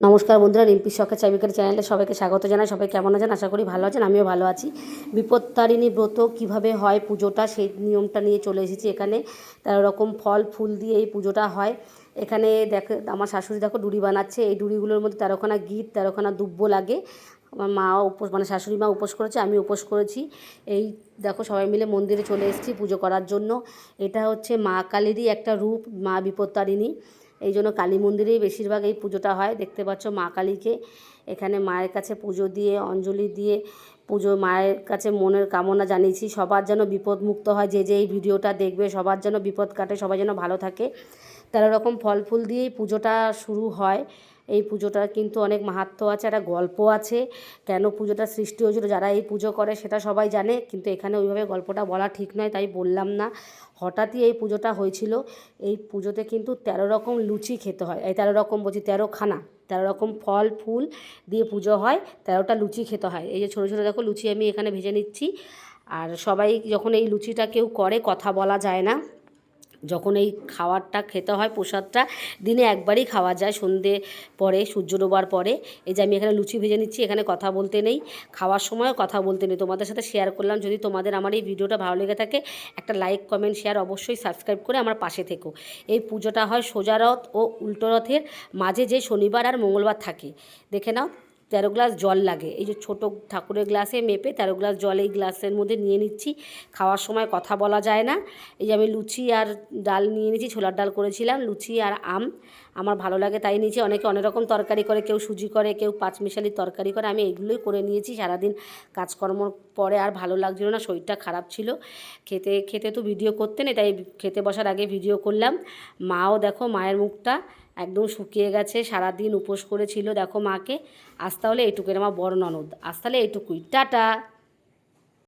নমস্কার বন্ধুরা, রিম্পির শখের চাবিকারি চ্যানেলে সবাইকে স্বাগত জানাই। সবাই কেমন আছেন? আশা করি ভালো আছেন, আমিও ভালো আছি। বিপত্তারিণী ব্রত কিভাবে হয় পুজোটা, সেই নিয়মটা নিয়ে চলে এসেছি এখানে। 13 রকম ফল ফুল দিয়ে এই পুজোটা হয়। এখানে দেখো আমার শাশুড়ি দেখো ডুরি বানাচ্ছে। এই ডুরিগুলোর মধ্যে 13খানা গিট, 13খানা দুব্য লাগে। আমার মা উপোস, মানে শাশুড়ি মা উপোস করেছে, আমি উপোস করেছি। এই দেখো সবাই মিলে মন্দিরে চলে এসেছি পুজো করার জন্য। এটা হচ্ছে মা কালীরই একটা রূপ, মা বিপত্তারিণী। এই জন্য কালী মন্দিরেই বেশিরভাগ এই পুজোটা হয়। দেখতে পাচ্ছ মা কালীকে। এখানে মায়ের কাছে পুজো দিয়ে অঞ্জলি দিয়ে মায়ের কাছে মনের কামনা জানিয়েছি সবার যেন বিপদ মুক্ত হয়। যে যে এই ভিডিওটা দেখবে সবার যেন বিপদ কাটে, সবাই যেন ভালো থাকে। 13 রকম ফল ফুল দিয়েই পুজোটা শুরু হয়। এই পুজোটার কিন্তু অনেক মাহাত্ম্য আছে, একটা গল্প আছে কেন পুজোটা সৃষ্টি হয়েছিল। যারা এই পুজো করে সেটা সবাই জানে, কিন্তু এখানে ওইভাবে গল্পটা বলা ঠিক নয়, তাই বললাম না। হঠাৎই এই পুজোটা হয়েছিল। এই পুজোতে কিন্তু 13 রকম লুচি খেতে হয়। এই 13 রকম বলছি, 13খানা, 13 রকম ফল ফুল দিয়ে পুজো হয়, 13টা লুচি খেতে হয়। এই যে ছোটো ছোটো দেখো লুচি আমি এখানে ভেজে নিচ্ছি। আর সবাই যখন এই লুচিটা কেউ করে কথা বলা যায় না। যখন এই খাবারটা খেতে হয়, প্রসাদটা দিনে একবারই খাওয়া যায়, সন্ধে পরে, সূর্য ডোবার পরে। এই যে আমি এখানে লুচি ভেজে নিচ্ছি, এখানে কথা বলতে নেই, খাওয়ার সময়ও কথা বলতে নেই। তোমাদের সাথে শেয়ার করলাম। যদি তোমাদের আমার এই ভিডিওটা ভালো লেগে থাকে, একটা লাইক কমেন্ট শেয়ার অবশ্যই, সাবস্ক্রাইব করে আমার পাশে থেকো। এই পুজোটা হয় সোজা রথ ও উল্টো রথের মাঝে, যে শনিবার আর মঙ্গলবার থাকে। দেখে নাও, 13 গ্লাস জল লাগে। এই যে ছোটো ঠাকুরের গ্লাসে মেপে 13 গ্লাস জল এই গ্লাসের মধ্যে নিয়ে নিচ্ছি। খাওয়ার সময় কথা বলা যায় না। এই যে আমি লুচি আর ডাল নিয়ে নিয়েছি, ছোলার ডাল করেছিলাম, লুচি আর আম আমার ভালো লাগে তাই নিয়েছি। অনেকে অনেক রকম তরকারি করে, কেউ সুজি করে, কেউ পাঁচমিশালির তরকারি করে। আমি এগুলোই করে নিয়েছি। সারাদিন কাজকর্মর পরে আর ভালো লাগছিল না, শরীরটা খারাপ ছিল। খেতে খেতে তো ভিডিও করতে নেই, তাই খেতে বসার আগে ভিডিও করলাম। মাও দেখো, মায়ের মুখটা একদম শুকিয়ে গেছে, সারাদিন উপোস করেছিল। দেখো মাকে। আজ তাহলে এইটুকুই, আমার বড় ননদ। আজ তাহলে এইটুকুই, টাটা।